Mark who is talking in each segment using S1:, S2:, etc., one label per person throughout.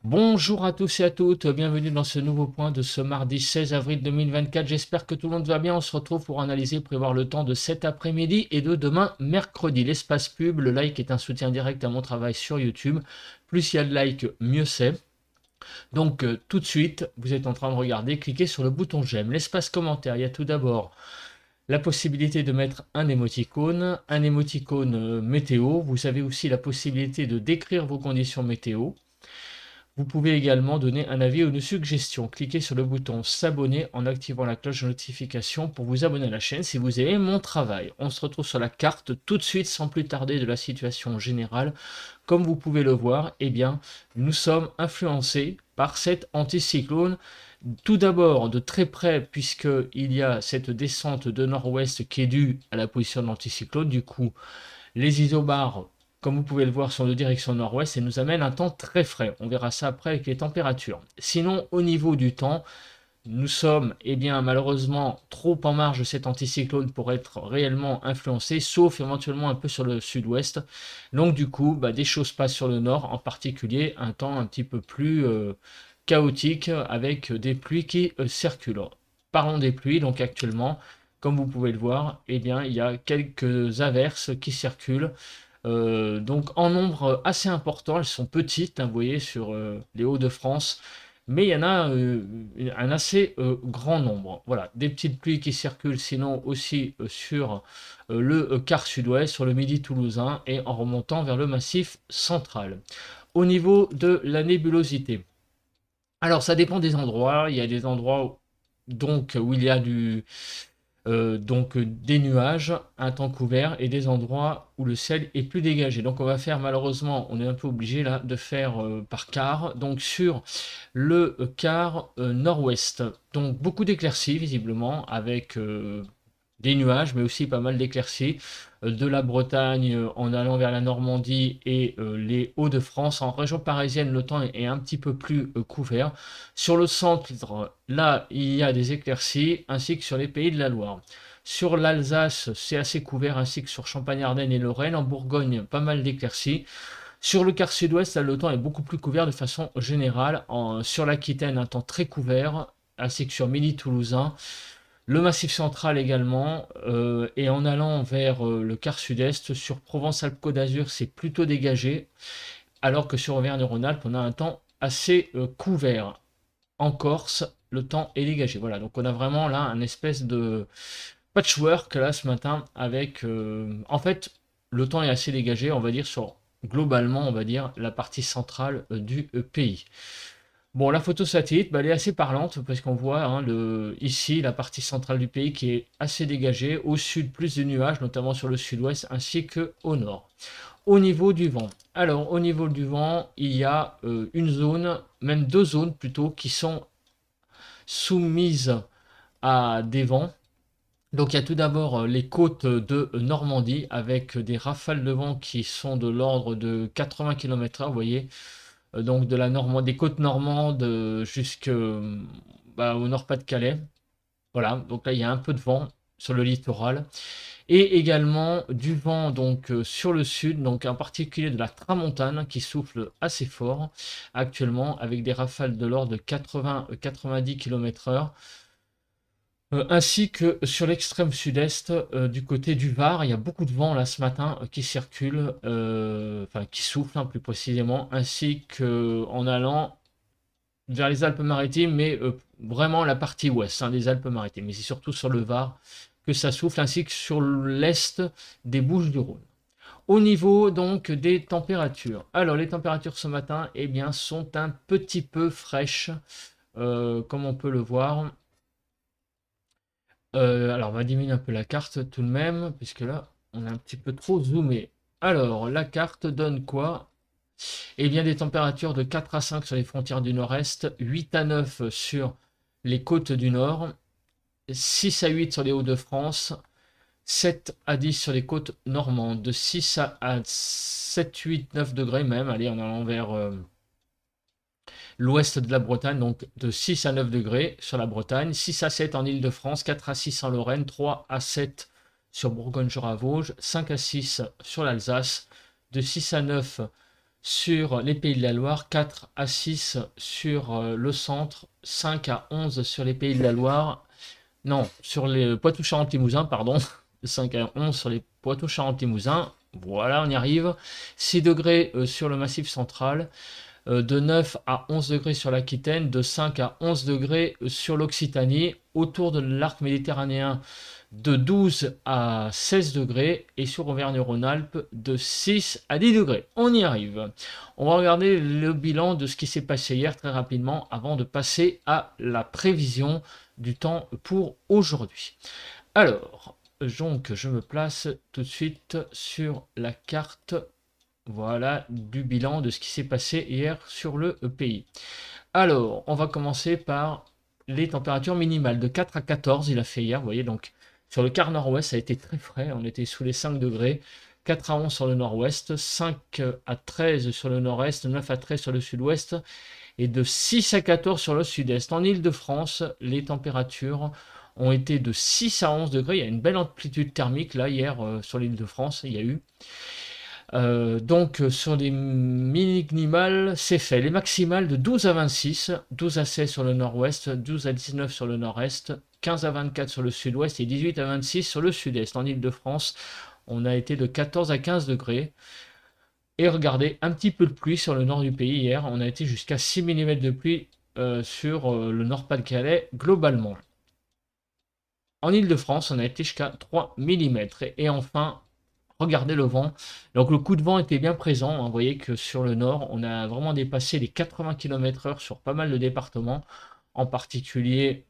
S1: Bonjour à tous et à toutes, bienvenue dans ce nouveau point de ce mardi 16 avril 2024. J'espère que tout le monde va bien. On se retrouve pour analyser, prévoir le temps de cet après-midi et de demain mercredi. L'espace pub, le like est un soutien direct à mon travail sur YouTube. Plus il y a de likes, mieux c'est. Donc tout de suite, vous êtes en train de regarder, cliquez sur le bouton j'aime. L'espace commentaire, il y a tout d'abord la possibilité de mettre un émoticône météo. Vous avez aussi la possibilité de décrire vos conditions météo. Vous pouvez également donner un avis ou une suggestion. Cliquez sur le bouton s'abonner en activant la cloche de notification pour vous abonner à la chaîne si vous aimez mon travail. On se retrouve sur la carte tout de suite sans plus tarder de la situation générale. Comme vous pouvez le voir, eh bien, nous sommes influencés par cet anticyclone. Tout d'abord de très près puisqu'il y a cette descente de nord-ouest qui est due à la position de l'anticyclone. Du coup, les isobars, comme vous pouvez le voir, sont de direction nord-ouest et nous amènent un temps très frais. On verra ça après avec les températures. Sinon, au niveau du temps, nous sommes malheureusement trop en marge de cet anticyclone pour être réellement influencés, sauf éventuellement un peu sur le sud-ouest. Donc du coup, des choses passent sur le nord, en particulier un temps un petit peu plus chaotique avec des pluies qui circulent. Parlons des pluies, donc actuellement, comme vous pouvez le voir, il y a quelques averses qui circulent. Donc en nombre assez important, elles sont petites, vous voyez, sur les Hauts-de-France, mais il y en a un assez grand nombre. Voilà, des petites pluies qui circulent sinon aussi sur le quart sud-ouest, sur le midi toulousain et en remontant vers le massif central. Au niveau de la nébulosité, alors ça dépend des endroits, il y a des endroits donc où il y a des nuages, un temps couvert et des endroits où le ciel est plus dégagé. Donc on va faire malheureusement, on est un peu obligé là de faire par quart. Donc sur le quart nord-ouest, donc beaucoup d'éclaircies visiblement avec des nuages, mais aussi pas mal d'éclaircies de la Bretagne en allant vers la Normandie et les Hauts-de-France. En région parisienne, le temps est un petit peu plus couvert. Sur le centre, là, il y a des éclaircies, ainsi que sur les pays de la Loire. Sur l'Alsace, c'est assez couvert, ainsi que sur Champagne-Ardenne et Lorraine. En Bourgogne, pas mal d'éclaircies. Sur le quart sud-ouest, là, le temps est beaucoup plus couvert de façon générale. Sur l'Aquitaine, un temps très couvert, ainsi que sur Midi-Toulousain. Le Massif central également, et en allant vers le quart sud-est, sur Provence-Alpes-Côte d'Azur, c'est plutôt dégagé, alors que sur Auvergne-Rhône-Alpes, on a un temps assez couvert. En Corse, le temps est dégagé. Voilà, donc on a vraiment là un espèce de patchwork là ce matin avec, en fait, le temps est assez dégagé, on va dire, sur globalement, on va dire, la partie centrale du pays. Bon, la photo satellite, elle est assez parlante parce qu'on voit ici la partie centrale du pays qui est assez dégagée. Au sud, plus de nuages, notamment sur le sud-ouest ainsi qu'au nord. Au niveau du vent. Alors, au niveau du vent, il y a une zone, même deux zones plutôt, qui sont soumises à des vents. Donc, il y a tout d'abord les côtes de Normandie avec des rafales de vent qui sont de l'ordre de 80 km/h, vous voyez, donc de la Normandie, des côtes normandes jusqu'au Nord-Pas-de-Calais. Voilà, donc là il y a un peu de vent sur le littoral et également du vent donc sur le sud, donc en particulier de la tramontane qui souffle assez fort actuellement avec des rafales de l'ordre de 80-90 km/h. Ainsi que sur l'extrême sud-est du côté du Var, il y a beaucoup de vent là ce matin qui circule, enfin qui souffle plus précisément, ainsi qu'en allant vers les Alpes-Maritimes, mais vraiment la partie ouest des Alpes-Maritimes. Mais c'est surtout sur le Var que ça souffle, ainsi que sur l'est des Bouches-du-Rhône. Au niveau donc des températures. Alors les températures ce matin sont un petit peu fraîches, comme on peut le voir. Alors, on va diminuer un peu la carte tout de même, puisque là, on est un petit peu trop zoomé. Alors, la carte donne quoi? Des températures de 4 à 5 sur les frontières du nord-est, 8 à 9 sur les côtes du nord, 6 à 8 sur les Hauts-de-France, 7 à 10 sur les côtes normandes, de 6 à 7, 8, 9 degrés même, allez, en allant vers l'ouest de la Bretagne, donc de 6 à 9 degrés sur la Bretagne, 6 à 7 en Île-de-France, 4 à 6 en Lorraine, 3 à 7 sur Bourgogne-Jura-Vosges, 5 à 6 sur l'Alsace, de 6 à 9 sur les Pays de la Loire, 4 à 6 sur le centre, 5 à 11 sur les Pays de la Loire, non, sur les Poitou-Charentes-Limousin, pardon, 5 à 11 sur les Poitou-Charentes-Limousin, voilà, on y arrive, 6 degrés sur le Massif central, de 9 à 11 degrés sur l'Aquitaine, de 5 à 11 degrés sur l'Occitanie, autour de l'arc méditerranéen, de 12 à 16 degrés et sur Auvergne-Rhône-Alpes de 6 à 10 degrés. On y arrive. On va regarder le bilan de ce qui s'est passé hier très rapidement avant de passer à la prévision du temps pour aujourd'hui. Alors, donc je me place tout de suite sur la carte, voilà, du bilan de ce qui s'est passé hier sur le pays. Alors, on va commencer par les températures minimales de 4 à 14, il a fait hier, vous voyez, donc sur le quart nord-ouest, ça a été très frais, on était sous les 5 degrés, 4 à 11 sur le nord-ouest, 5 à 13 sur le nord-est, 9 à 13 sur le sud-ouest, et de 6 à 14 sur le sud-est. En Île-de-France, les températures ont été de 6 à 11 degrés, il y a une belle amplitude thermique là hier sur l'Île-de-France, il y a eu. Donc sur les minimales, c'est fait. Les maximales de 12 à 26, 12 à 16 sur le nord-ouest, 12 à 19 sur le nord-est, 15 à 24 sur le sud-ouest et 18 à 26 sur le sud-est. En Île-de-France, on a été de 14 à 15 degrés. Et regardez, un petit peu de pluie sur le nord du pays hier. On a été jusqu'à 6 mm de pluie sur le Nord-Pas-de-Calais globalement. En Île-de-France, on a été jusqu'à 3 mm. Et enfin, regardez le vent. Donc le coup de vent était bien présent. Hein. Vous voyez que sur le nord, on a vraiment dépassé les 80 km/h sur pas mal de départements. En particulier,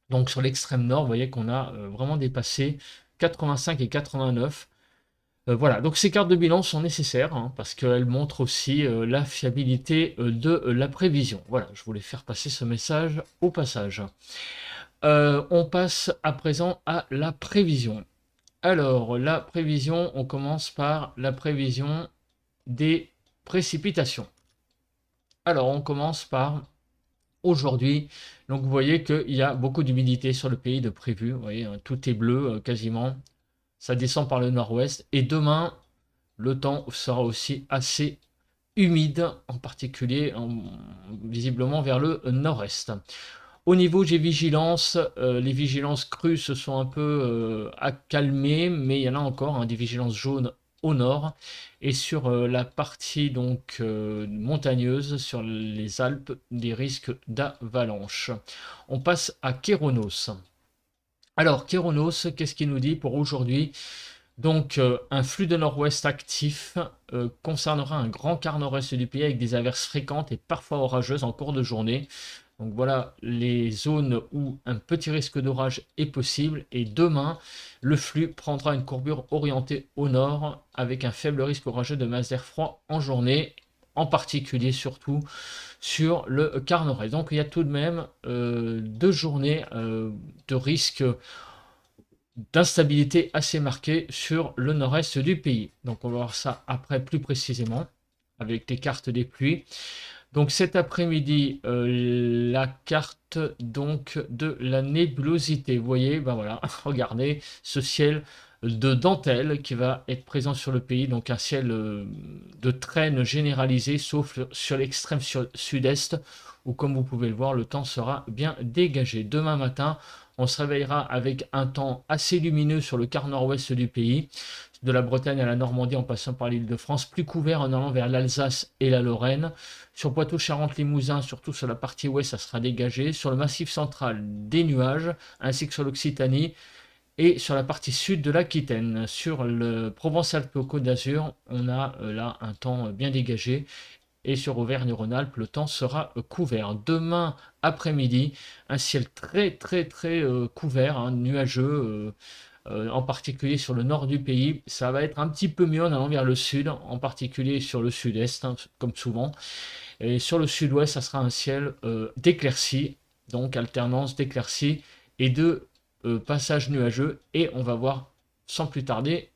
S1: donc sur l'extrême nord, vous voyez qu'on a vraiment dépassé 85 et 89. Voilà, donc ces cartes de bilan sont nécessaires hein, parce qu'elles montrent aussi la fiabilité de la prévision. Voilà, je voulais faire passer ce message au passage. On passe à présent à la prévision. Alors, la prévision, on commence par la prévision des précipitations. Alors, on commence par aujourd'hui. Donc, vous voyez qu'il y a beaucoup d'humidité sur le pays de prévu. Vous voyez, hein, tout est bleu quasiment. Ça descend par le nord-ouest. Et demain, le temps sera aussi assez humide, en particulier visiblement vers le nord-est. Au niveau des vigilances, les vigilances crues se sont un peu accalmées, mais il y en a encore hein, des vigilances jaunes au nord et sur la partie donc montagneuse, sur les Alpes, des risques d'avalanche. On passe à Kéronos. Alors Kéronos, qu'est-ce qu'il nous dit pour aujourd'hui? Donc un flux de nord-ouest actif concernera un grand quart nord-est du pays avec des averses fréquentes et parfois orageuses en cours de journée. Donc voilà les zones où un petit risque d'orage est possible. Et demain, le flux prendra une courbure orientée au nord avec un faible risque orageux de masse d'air froid en journée, en particulier surtout sur le quart nord-est. Donc il y a tout de même 2 journées de risque d'instabilité assez marquée sur le nord-est du pays. Donc on va voir ça après plus précisément avec les cartes des pluies. Donc cet après-midi, la carte donc de la nébulosité. Vous voyez, ben voilà, regardez ce ciel de dentelle qui va être présent sur le pays. Donc un ciel de traîne généralisé, sauf sur l'extrême sud-est, où comme vous pouvez le voir, le temps sera bien dégagé. Demain matin, on se réveillera avec un temps assez lumineux sur le quart nord-ouest du pays, de la Bretagne à la Normandie en passant par l'Île-de-France, plus couvert en allant vers l'Alsace et la Lorraine. Sur Poitou-Charentes-Limousin, surtout sur la partie ouest, ça sera dégagé. Sur le massif central, des nuages, ainsi que sur l'Occitanie et sur la partie sud de l'Aquitaine. Sur le Provence-Alpes-Côte d'Azur, on a là un temps bien dégagé. Et sur Auvergne-Rhône-Alpes, le temps sera couvert. Demain après-midi, un ciel très couvert, hein, nuageux, en particulier sur le nord du pays. Ça va être un petit peu mieux en allant vers le sud, en particulier sur le sud-est, hein, comme souvent. Et sur le sud-ouest, ça sera un ciel d'éclaircies, donc alternance d'éclaircies et de passages nuageux. Et on va voir sans plus tarder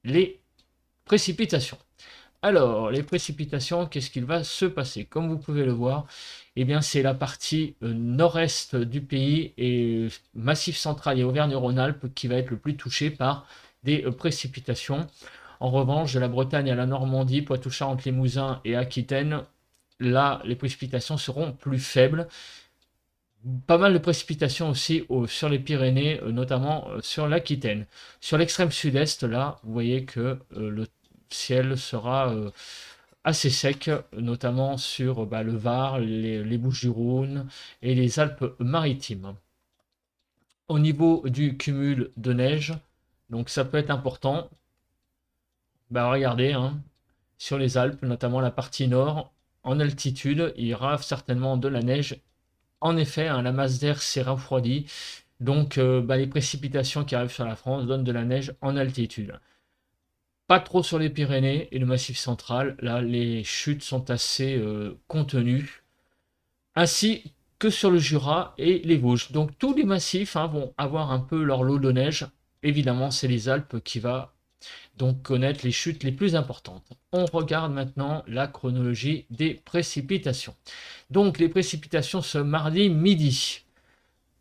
S1: les précipitations. Alors, les précipitations, qu'est-ce qu'il va se passer? Comme vous pouvez le voir, eh bien, c'est la partie nord-est du pays et Massif central et Auvergne-Rhône-Alpes qui va être le plus touché par des précipitations. En revanche, de la Bretagne à la Normandie, Poitou-Charentes-Limousin et Aquitaine, là, les précipitations seront plus faibles. Pas mal de précipitations aussi sur les Pyrénées, notamment sur l'Aquitaine. Sur l'extrême sud-est, là, vous voyez que le ciel sera assez sec, notamment sur le Var, les Bouches-du-Rhône et les Alpes-Maritimes. Au niveau du cumul de neige, donc ça peut être important. Regardez, hein, sur les Alpes, notamment la partie nord, en altitude, il y aura certainement de la neige. En effet, hein, la masse d'air s'est refroidie, donc les précipitations qui arrivent sur la France donnent de la neige en altitude. Pas trop sur les Pyrénées et le Massif central, là les chutes sont assez contenues, ainsi que sur le Jura et les Vosges. Donc tous les massifs vont avoir un peu leur lot de neige. Évidemment, c'est les Alpes qui va donc connaître les chutes les plus importantes. On regarde maintenant la chronologie des précipitations. Donc les précipitations ce mardi midi.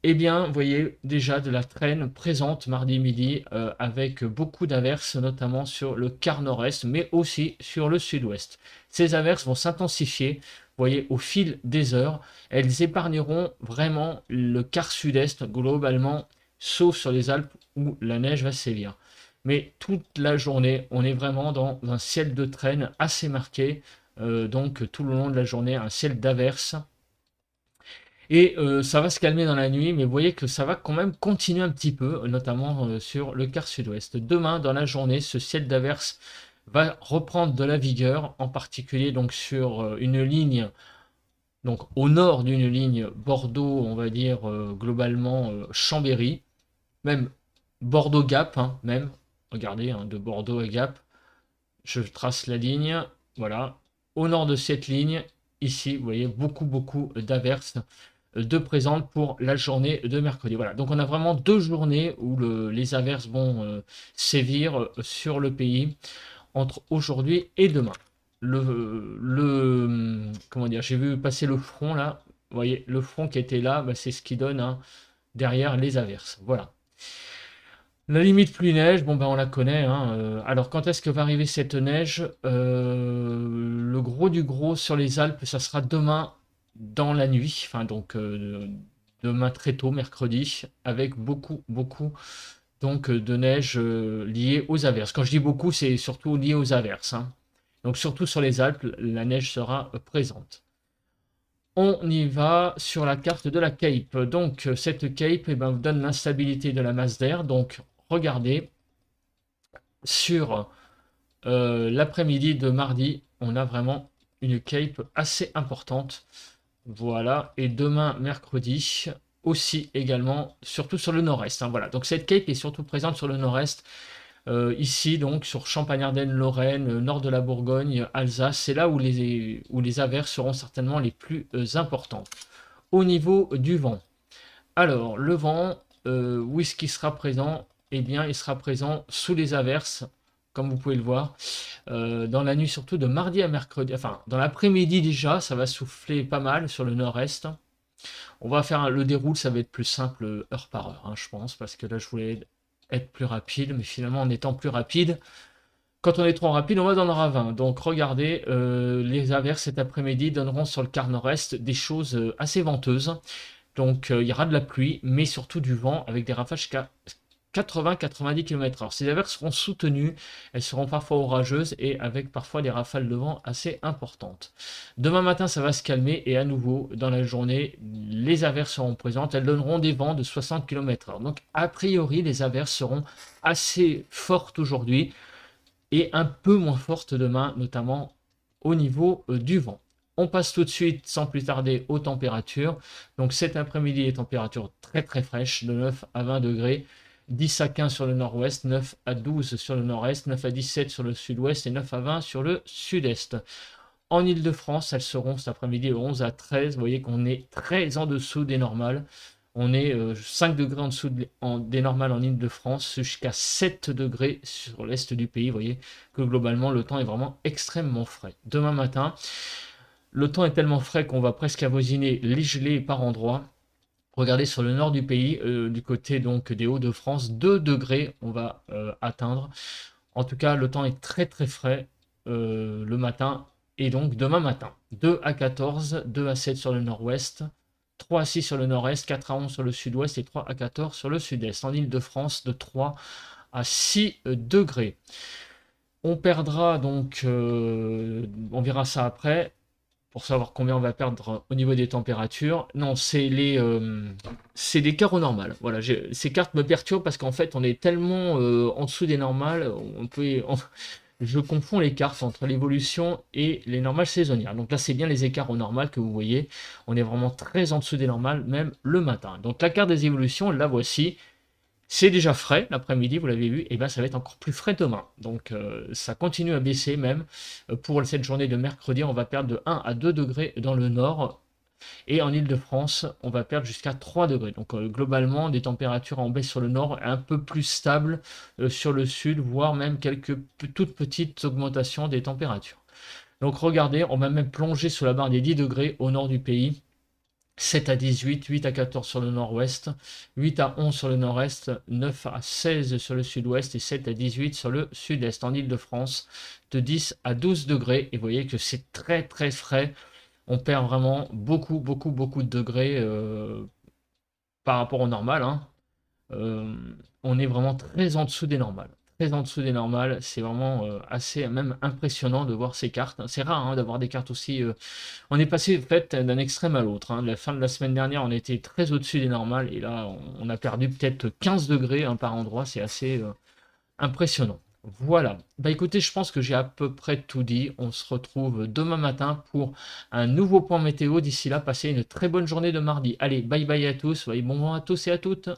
S1: Eh bien, vous voyez déjà de la traîne présente mardi midi avec beaucoup d'averses, notamment sur le quart nord-est, mais aussi sur le sud-ouest. Ces averses vont s'intensifier, vous voyez, au fil des heures. Elles épargneront vraiment le quart sud-est globalement, sauf sur les Alpes où la neige va sévir. Mais toute la journée, on est vraiment dans un ciel de traîne assez marqué. Donc tout le long de la journée, un ciel d'averses. Et ça va se calmer dans la nuit, mais vous voyez que ça va quand même continuer un petit peu, notamment sur le quart sud-ouest. Demain, dans la journée, ce ciel d'averses va reprendre de la vigueur, en particulier donc sur une ligne, donc au nord d'une ligne Bordeaux, on va dire globalement Chambéry, même Bordeaux-Gap, même. Regardez, de Bordeaux à Gap, je trace la ligne, voilà. Au nord de cette ligne, ici, vous voyez, beaucoup d'averses de présentes pour la journée de mercredi. Voilà, donc on a vraiment 2 journées où les averses vont sévir sur le pays entre aujourd'hui et demain. Comment dire, j'ai vu passer le front là, vous voyez, le front qui était là, c'est ce qui donne derrière les averses. Voilà. La limite pluie-neige, on la connaît. Alors, quand est-ce que va arriver cette neige? Le gros du gros sur les Alpes, ça sera demain dans la nuit. Enfin, donc, demain très tôt, mercredi, avec beaucoup donc, de neige liée aux averses. Quand je dis beaucoup, c'est surtout lié aux averses. Donc, surtout sur les Alpes, la neige sera présente. On y va sur la carte de la Cape. Donc, cette Cape vous donne l'instabilité de la masse d'air. Donc, regardez, sur l'après-midi de mardi, on a vraiment une Cape assez importante. Voilà, et demain, mercredi, aussi également, surtout sur le nord-est. Voilà, donc cette Cape est surtout présente sur le nord-est. Ici, donc, sur Champagne-Ardenne, Lorraine, nord de la Bourgogne, Alsace, c'est là où les averses seront certainement les plus importantes. Au niveau du vent. Alors, le vent, où est-ce qu'il sera présent? Eh bien, il sera présent sous les averses, comme vous pouvez le voir, dans la nuit surtout de mardi à mercredi. Enfin, dans l'après-midi déjà, ça va souffler pas mal sur le nord-est. On va faire le déroule, ça va être plus simple heure par heure, je pense, parce que là, je voulais être plus rapide, mais finalement, en étant plus rapide, quand on est trop rapide, on va dans le ravin. Donc, regardez, les averses cet après-midi donneront sur le quart nord-est des choses assez venteuses. Donc, il y aura de la pluie, mais surtout du vent avec des rafales jusqu'à 80-90 km/h. Ces averses seront soutenues, elles seront parfois orageuses et avec parfois des rafales de vent assez importantes. Demain matin, ça va se calmer et à nouveau, dans la journée, les averses seront présentes. Elles donneront des vents de 60 km/h. Donc, a priori, les averses seront assez fortes aujourd'hui et un peu moins fortes demain, notamment au niveau du vent. On passe tout de suite, sans plus tarder, aux températures. Donc, cet après-midi, les températures très fraîches, de 9 à 20 degrés. 10 à 15 sur le nord-ouest, 9 à 12 sur le nord-est, 9 à 17 sur le sud-ouest et 9 à 20 sur le sud-est. En Ile-de-France, elles seront cet après-midi 11 à 13. Vous voyez qu'on est très en dessous des normales. On est 5 degrés en dessous des normales en Ile-de-France, jusqu'à 7 degrés sur l'est du pays. Vous voyez que globalement, le temps est vraiment extrêmement frais. Demain matin, le temps est tellement frais qu'on va presque avoisiner les gelées par endroits. Regardez sur le nord du pays, du côté donc des Hauts-de-France, 2 degrés on va atteindre. En tout cas, le temps est très très frais le matin. Et donc demain matin, 2 à 14, 2 à 7 sur le nord-ouest, 3 à 6 sur le nord-est, 4 à 11 sur le sud-ouest et 3 à 14 sur le sud-est. En Île-de-France, de 3 à 6 degrés. On perdra donc, on verra ça après, pour savoir combien on va perdre au niveau des températures. Non, c'est des carreaux normales. Voilà, ces cartes me perturbent parce qu'en fait, on est tellement en dessous des normales, je confonds les cartes entre l'évolution et les normales saisonnières. Donc là, c'est bien les écarts au normal que vous voyez. On est vraiment très en dessous des normales, même le matin. Donc la carte des évolutions, la voici. C'est déjà frais l'après-midi, vous l'avez vu, et bien ça va être encore plus frais demain. Donc ça continue à baisser même. Pour cette journée de mercredi, on va perdre de 1 à 2 degrés dans le nord. Et en Île-de-France, on va perdre jusqu'à 3 degrés. Donc globalement, des températures en baisse sur le nord, un peu plus stables sur le sud, voire même quelques toutes petites augmentations des températures. Donc regardez, on va même plonger sous la barre des 10 degrés au nord du pays. 7 à 18, 8 à 14 sur le nord-ouest, 8 à 11 sur le nord-est, 9 à 16 sur le sud-ouest et 7 à 18 sur le sud-est. En Île-de-France, de 10 à 12 degrés. Et vous voyez que c'est très très frais. On perd vraiment beaucoup, beaucoup, beaucoup de degrés par rapport au normal. Hein. Euh, on est vraiment très en dessous des normales. Très en dessous des normales. C'est vraiment assez même impressionnant de voir ces cartes. C'est rare hein, d'avoir des cartes aussi. On est passé en fait, d'un extrême à l'autre. Hein. La fin de la semaine dernière, on était très au-dessus des normales. Et là, on a perdu peut-être 15 degrés hein, par endroit. C'est assez impressionnant. Voilà. Bah écoutez, je pense que j'ai à peu près tout dit. On se retrouve demain matin pour un nouveau point météo. D'ici là, passez une très bonne journée de mardi. Allez, bye bye à tous. Bon vent à tous et à toutes.